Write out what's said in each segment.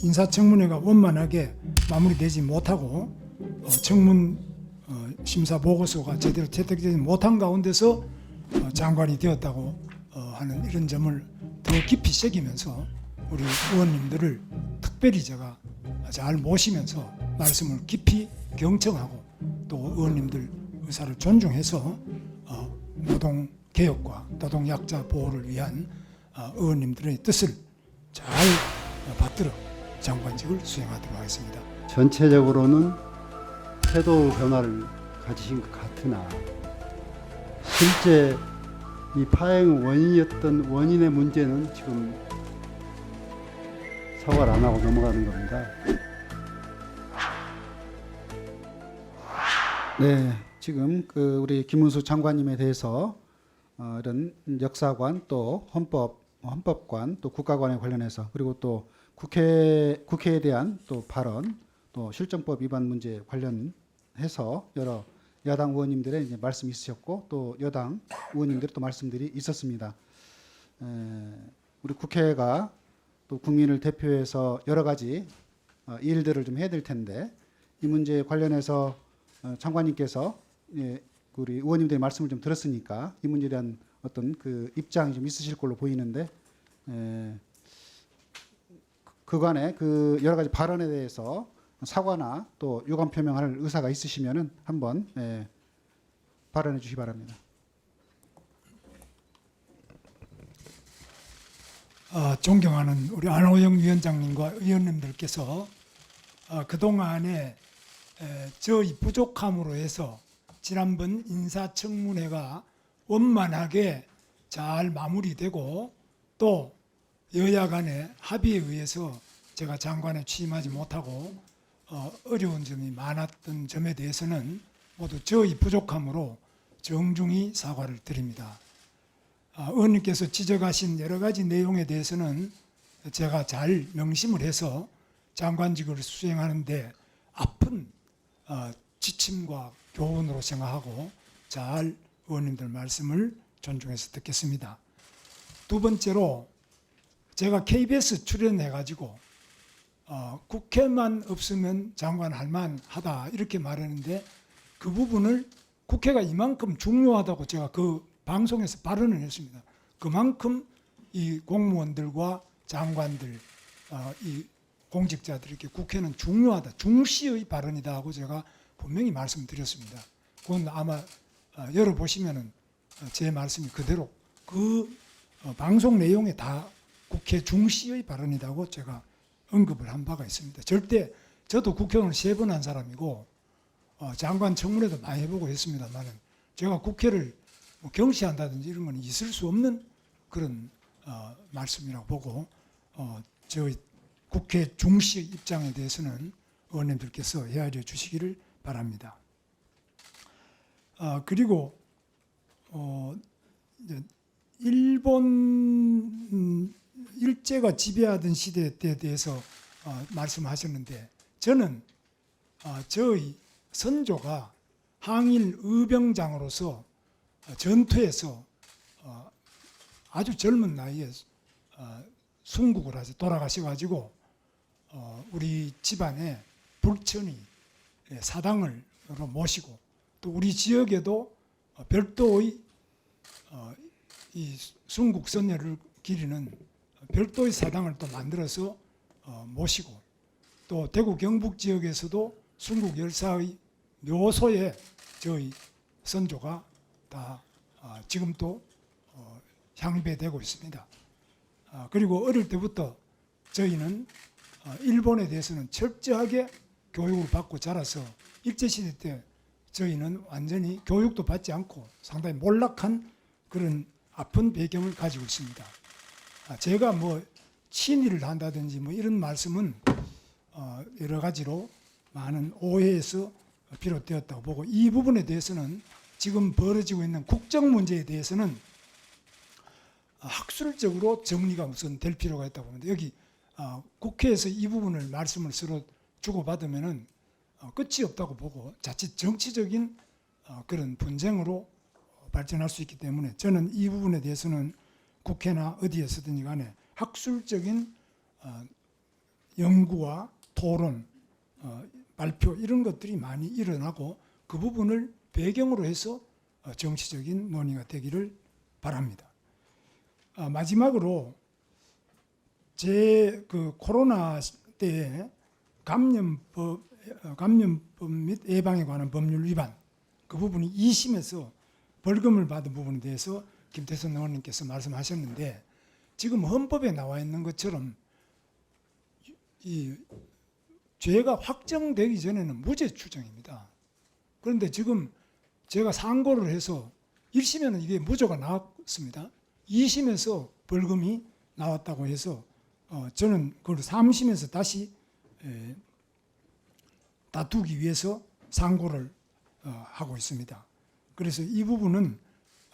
인사청문회가 원만하게 마무리되지 못하고 청문 심사 보고서가 제대로 채택되지 못한 가운데서 장관이 되었다고 하는 이런 점을 더 깊이 새기면서 우리 의원님들을 특별히 제가 잘 모시면서 말씀을 깊이 경청하고 또 의원님들 의사를 존중해서 노동 개혁과 노동 약자 보호를 위한 의원님들의 뜻을 잘 받들어 장관직을 수행하도록 하겠습니다. 전체적으로는 태도 변화를 가지신 것 같으나 실제 이 파행 원인이었던 원인의 문제는 지금 사과를 안 하고 넘어가는 겁니다. 네, 지금 우리 김문수 장관님에 대해서 이런 역사관 또 헌법관 또 국가관에 관련해서 그리고 또 국회에 대한 또 발언 또 실정법 위반 문제 관련해서 여러 야당 의원님들의 이제 말씀이 있으셨고 또 여당 의원님들의 또 말씀들이 있었습니다. 우리 국회가 또 국민을 대표해서 여러 가지 일들을 좀 해야 될 텐데 이 문제에 관련해서 장관님께서 우리 의원님들의 말씀을 좀 들었으니까 이 문제에 대한 어떤 그 입장이 좀 있으실 걸로 보이는데 그간의 그 여러 가지 발언에 대해서 사과나 또 유감 표명할 의사가 있으시면은 한번 발언해 주시기 바랍니다. 존경하는 우리 안호영 위원장님과 의원님들께서 그동안에 저희 부족함으로 해서 지난번 인사청문회가 원만하게 잘 마무리되고 또 여야 간의 합의에 의해서 제가 장관에 취임하지 못하고 어려운 점이 많았던 점에 대해서는 모두 저희 부족함으로 정중히 사과를 드립니다. 의원님께서 지적하신 여러 가지 내용에 대해서는 제가 잘 명심을 해서 장관직을 수행하는데 아픈 지침과 교훈으로 생각하고 잘 의원님들 말씀을 존중해서 듣겠습니다. 두 번째로 제가 KBS 출연해가지고 국회만 없으면 장관 할만하다 이렇게 말했는데 그 부분을 국회가 이만큼 중요하다고 제가 그 방송에서 발언을 했습니다. 그만큼 이 공무원들과 장관들, 이 공직자들에게 국회는 중요하다, 중시의 발언이다 하고 제가 분명히 말씀드렸습니다. 그건 아마 열어보시면은 제 말씀이 그대로 그 방송 내용에 다 국회 중시의 발언이라고 제가 언급을 한 바가 있습니다. 절대 저도 국회의원을 3번 한 사람이고 장관 청문회도 많이 해보고 했습니다만 제가 국회를 뭐 경시한다든지 이런 건 있을 수 없는 그런 말씀이라고 보고 저희 국회 중시의 입장에 대해서는 의원님들께서 헤아려 주시기를 바랍니다. 그리고 일본 일제가 지배하던 시대 때에 대해서 말씀하셨는데 저는 저희 선조가 항일 의병장으로서 전투에서 아주 젊은 나이에 순국을 하셔 돌아가셔가지고 우리 집안에 불천이 사당을 모시고 또 우리 지역에도 별도의 이 순국 선열을 기리는 별도의 사당을 또 만들어서 모시고 또 대구 경북 지역에서도 순국 열사의 묘소에 저희 선조가 다 지금도 향배되고 있습니다. 그리고 어릴 때부터 저희는 일본에 대해서는 철저하게 교육을 받고 자라서 일제시대 때 저희는 완전히 교육도 받지 않고 상당히 몰락한 그런 아픈 배경을 가지고 있습니다. 제가 뭐 친일을 한다든지 뭐 이런 말씀은 여러 가지로 많은 오해에서 비롯되었다고 보고 이 부분에 대해서는 지금 벌어지고 있는 국정 문제에 대해서는 학술적으로 정리가 우선 될 필요가 있다고 봅니다. 여기 국회에서 이 부분을 말씀을 서로 주고받으면은 끝이 없다고 보고 자칫 정치적인 그런 분쟁으로 발전할 수 있기 때문에 저는 이 부분에 대해서는 국회나 어디에서든지 간에 학술적인 연구와 토론, 발표 이런 것들이 많이 일어나고 그 부분을 배경으로 해서 정치적인 논의가 되기를 바랍니다. 마지막으로 제 그 코로나 때에 감염법 및 예방에 관한 법률 위반 그 부분이 2심에서 벌금을 받은 부분에 대해서 김태선 의원님께서 말씀하셨는데 지금 헌법에 나와 있는 것처럼 이 죄가 확정되기 전에는 무죄 추정입니다. 그런데 지금 제가 상고를 해서 1심에는 이게 무죄가 나왔습니다. 2심에서 벌금이 나왔다고 해서 저는 그걸 3심에서 다시 다투기 위해서 상고를 하고 있습니다. 그래서 이 부분은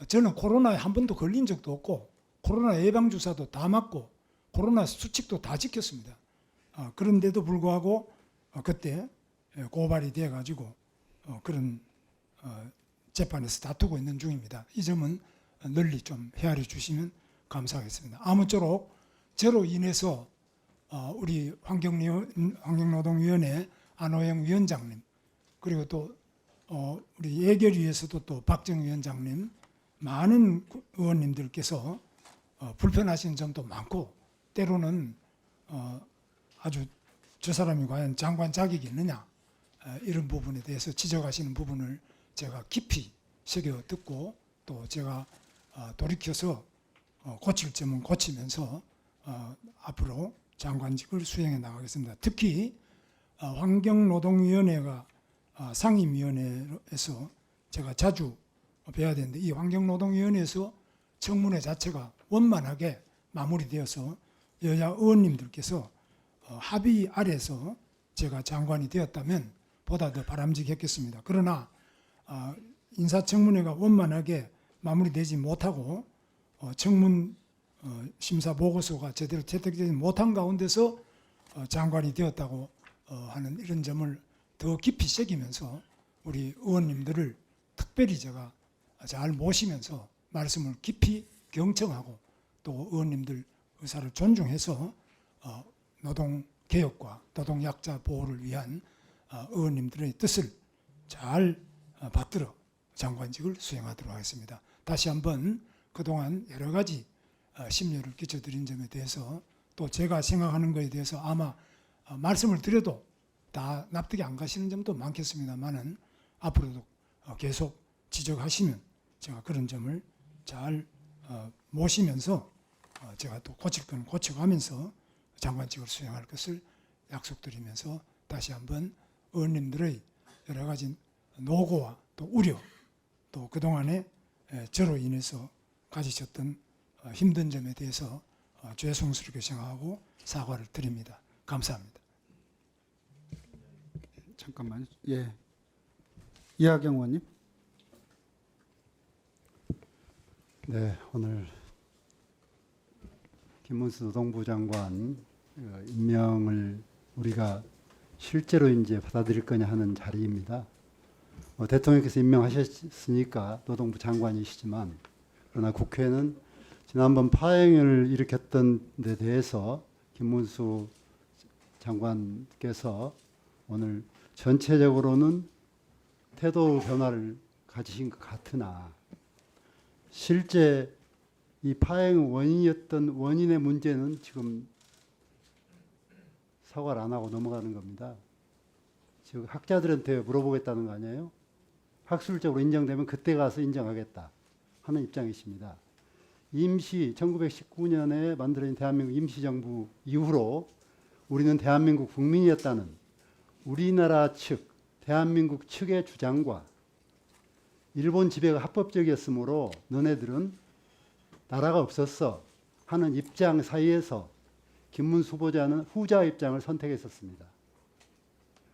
저는 코로나에 한 번도 걸린 적도 없고 코로나 예방주사도 다 맞고 코로나 수칙도 다 지켰습니다. 그런데도 불구하고 그때 고발이 돼가지고 그런 재판에서 다투고 있는 중입니다. 이 점은 널리 좀 헤아려 주시면 감사하겠습니다. 아무쪼록 저로 인해서 우리 환경노동위원회 안호영 위원장님 그리고 또 우리 예결위에서도 또 박정 위원장님 많은 의원님들께서 불편하신 점도 많고 때로는 아주 저 사람이 과연 장관 자격이 있느냐 이런 부분에 대해서 지적하시는 부분을 제가 깊이 새겨 듣고 또 제가 돌이켜서 고칠 점은 고치면서 앞으로 장관직을 수행해 나가겠습니다. 특히 환경노동위원회가 상임위원회에서 제가 자주 뵈야 되는데 이 환경노동위원회에서 청문회 자체가 원만하게 마무리되어서 여야 의원님들께서 합의 아래서 제가 장관이 되었다면 보다 더 바람직했겠습니다. 그러나 인사청문회가 원만하게 마무리되지 못하고 청문 심사 보고서가 제대로 채택되지 못한 가운데서 장관이 되었다고 하는 이런 점을 더 깊이 새기면서 우리 의원님들을 특별히 제가 잘 모시면서 말씀을 깊이 경청하고 또 의원님들 의사를 존중해서 노동개혁과 노동약자 보호를 위한 의원님들의 뜻을 잘 받들어 장관직을 수행하도록 하겠습니다. 다시 한번 그동안 여러 가지 심려를 끼쳐드린 점에 대해서 또 제가 생각하는 것에 대해서 아마 말씀을 드려도 다 납득이 안 가시는 점도 많겠습니다만은 앞으로도 계속 지적하시면 제가 그런 점을 잘 모시면서 제가 또 고칠 건 고쳐가면서 장관직을 수행할 것을 약속드리면서 다시 한번 의원님들의 여러 가지 노고와 또 우려 또 그동안에 저로 인해서 가지셨던 힘든 점에 대해서 죄송스럽게 생각하고 사과를 드립니다. 감사합니다. 잠깐만요. 예. 이하경 의원님. 네, 오늘 김문수 노동부 장관 임명을 우리가 실제로 이제 받아들일 거냐 하는 자리입니다. 대통령께서 임명하셨으니까 노동부 장관이시지만 그러나 국회는 지난번 파행을 일으켰던 데 대해서 김문수 장관께서 오늘 전체적으로는 태도 변화를 가지신 것 같으나 실제 이 파행 원인이었던 원인의 문제는 지금 사과를 안 하고 넘어가는 겁니다. 즉 학자들한테 물어보겠다는 거 아니에요? 학술적으로 인정되면 그때 가서 인정하겠다 하는 입장이십니다. 임시 1919년에 만들어진 대한민국 임시정부 이후로 우리는 대한민국 국민이었다는 우리나라 측, 대한민국 측의 주장과 일본 지배가 합법적이었으므로 너네들은 나라가 없었어 하는 입장 사이에서 김문수 후보자는 후자 입장을 선택했었습니다.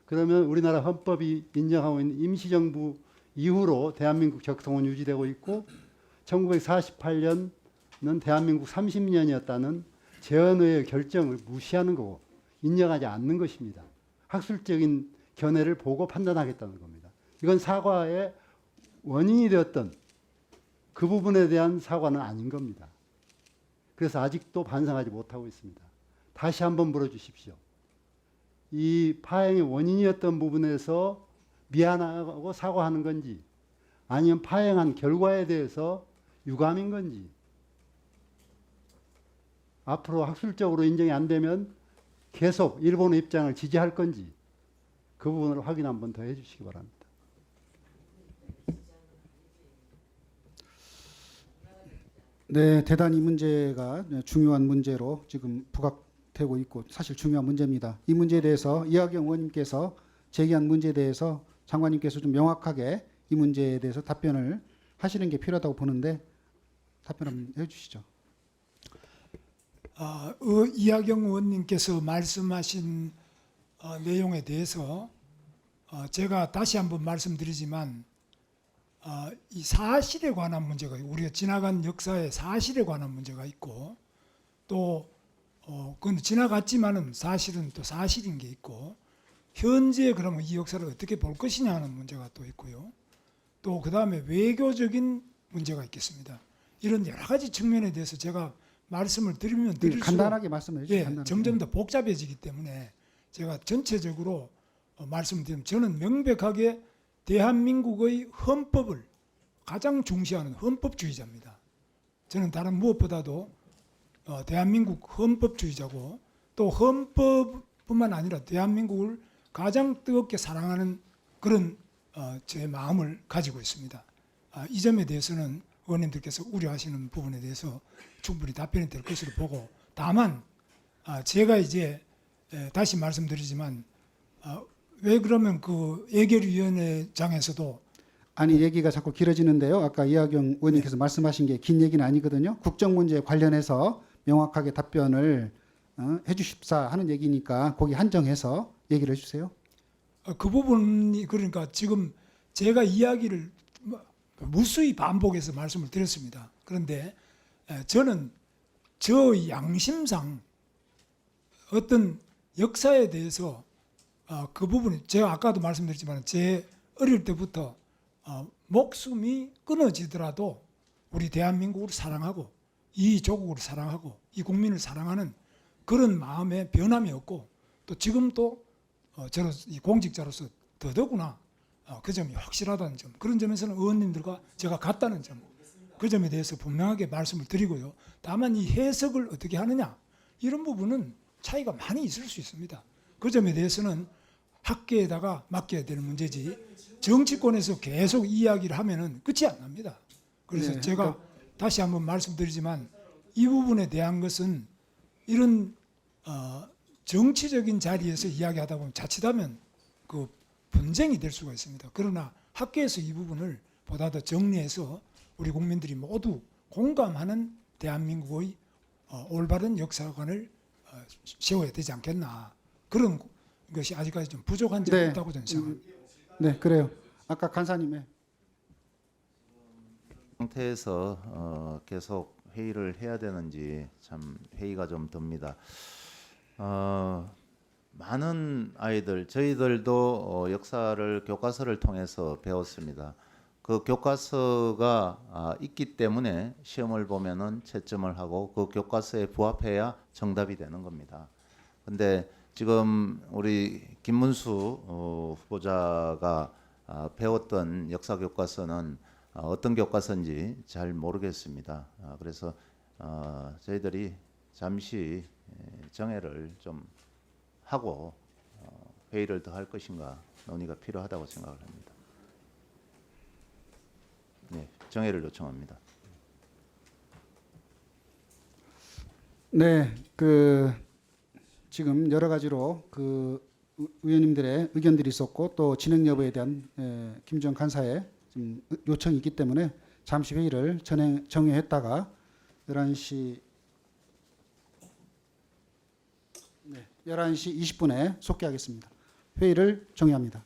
그러면 우리나라 헌법이 인정하고 있는 임시정부 이후로 대한민국 적통은 유지되고 있고 1948년은 대한민국 30년이었다는 재헌의의 결정을 무시하는 거고 인정하지 않는 것입니다. 학술적인 견해를 보고 판단하겠다는 겁니다. 이건 사과의 원인이 되었던 그 부분에 대한 사과는 아닌 겁니다. 그래서 아직도 반성하지 못하고 있습니다. 다시 한번 물어주십시오. 이 파행의 원인이었던 부분에서 미안하고 사과하는 건지 아니면 파행한 결과에 대해서 유감인 건지 앞으로 학술적으로 인정이 안 되면 계속 일본의 입장을 지지할 건지 그 부분을 확인 한번 더 해주시기 바랍니다. 네, 대단히 문제가 중요한 문제로 지금 부각되고 있고 사실 중요한 문제입니다. 이 문제에 대해서 이하경 의원님께서 제기한 문제에 대해서 장관님께서 좀 명확하게 이 문제에 대해서 답변을 하시는 게 필요하다고 보는데 답변 한번 해주시죠. 이하경 의원님께서 말씀하신 내용에 대해서 제가 다시 한번 말씀드리지만 이 사실에 관한 문제가 우리가 지나간 역사의 사실에 관한 문제가 있고 또 그건 지나갔지만은 사실은 또 사실인 게 있고 현재 그러면 이 역사를 어떻게 볼 것이냐 하는 문제가 또 있고요. 또 그다음에 외교적인 문제가 있겠습니다. 이런 여러 가지 측면에 대해서 제가 말씀을 드리면 드릴수록 간단하게 말씀해 주세요. 예, 간단하게. 점점 더 복잡해지기 때문에 제가 전체적으로 말씀드리면 저는 명백하게 대한민국의 헌법을 가장 중시하는 헌법주의자입니다. 저는 다른 무엇보다도 대한민국 헌법주의자고 또 헌법뿐만 아니라 대한민국을 가장 뜨겁게 사랑하는 그런 제 마음을 가지고 있습니다. 이 점에 대해서는 의원님들께서 우려하시는 부분에 대해서 충분히 답변이 될 것으로 보고 다만 제가 이제 다시 말씀드리지만 왜 그러면 그 예결위원회장에서도 아니 얘기가 자꾸 길어지는데요. 아까 이하경 의원님께서 말씀하신 게 긴 얘기는 아니거든요. 국정 문제에 관련해서 명확하게 답변을 해주십사 하는 얘기니까 거기 한정해서 얘기를 해주세요. 그 부분이 그러니까 지금 제가 이야기를 무수히 반복해서 말씀을 드렸습니다. 그런데 저는 저 양심상 어떤 역사에 대해서 그 부분이 제가 아까도 말씀드렸지만 제 어릴 때부터 목숨이 끊어지더라도 우리 대한민국을 사랑하고 이 조국을 사랑하고 이 국민을 사랑하는 그런 마음에 변함이 없고 또 지금 또 저는 이 공직자로서 더더구나 그 점이 확실하다는 점 그런 점에서는 의원님들과 제가 같다는 점 그 점에 대해서 분명하게 말씀을 드리고요. 다만 이 해석을 어떻게 하느냐 이런 부분은 차이가 많이 있을 수 있습니다. 그 점에 대해서는 학계에다가 맡겨야 되는 문제지 정치권에서 계속 이야기를 하면은 끝이 안 납니다. 그래서 네, 제가 다시 한번 말씀드리지만 이 부분에 대한 것은 이런 정치적인 자리에서 이야기하다 보면 자칫하면 그 분쟁이 될 수가 있습니다. 그러나 학계에서 이 부분을 보다 더 정리해서 우리 국민들이 모두 공감하는 대한민국의 올바른 역사관을 세워야 되지 않겠나 그런 것이 아직까지 좀 부족한 점이 있다고 저는 생각합니다. 네, 그래요. 아까 간사님의 상태에서 계속 회의를 해야 되는지 참 회의가 좀 듭니다. 많은 아이들 저희들도 역사를 교과서를 통해서 배웠습니다. 그 교과서가 있기 때문에 시험을 보면은 채점을 하고 그 교과서에 부합해야 정답이 되는 겁니다. 근데 지금 우리 김문수 후보자가 배웠던 역사 교과서는 어떤 교과서인지 잘 모르겠습니다. 그래서 저희들이 잠시 정회를 좀 하고 회의를 더 할 것인가 논의가 필요하다고 생각을 합니다. 네, 정회를 요청합니다. 네, 지금 여러 가지로 의원님들의 의견들이 있었고 또 진행 여부에 대한 김주영 간사의 좀 요청이 있기 때문에 잠시 회의를 정회했다가 11시 20분에 속개하겠습니다. 회의를 정회합니다.